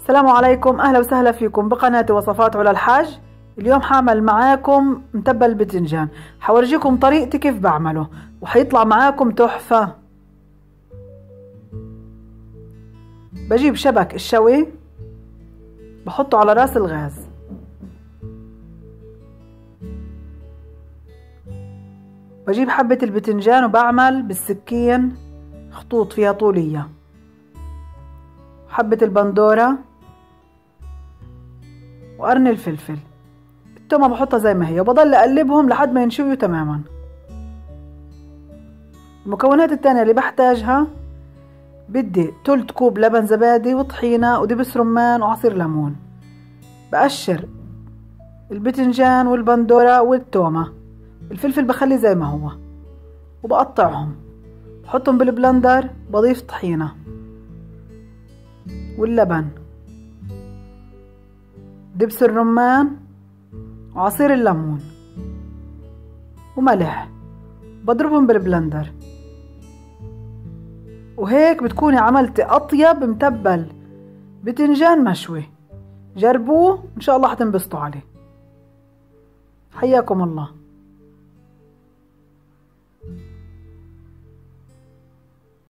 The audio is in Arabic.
السلام عليكم، أهلا وسهلا فيكم بقناة وصفات علا الحاج. اليوم حاعمل معاكم متبل البتنجان، حورجيكم طريقتي كيف بعمله وحيطلع معاكم تحفة. بجيب شبك الشوي بحطه على راس الغاز، بجيب حبة البتنجان وبعمل بالسكين خطوط فيها طولية، حبة البندورة وقرن الفلفل، التومة بحطها زي ما هي وبضل اقلبهم لحد ما ينشويوا تماما. المكونات التانية اللي بحتاجها: بدي 3 كوب لبن زبادي وطحينة ودبس رمان وعصير ليمون. بقشر البتنجان والبندورة والتومة، الفلفل بخليه زي ما هو وبقطعهم، بحطهم بالبلندر، بضيف طحينة واللبن، دبس الرمان وعصير الليمون وملح، بضربهم بالبلندر. وهيك بتكوني عملتي أطيب متبل بتنجان مشوي. جربوه إن شاء الله حتنبسطوا عليه. حياكم الله.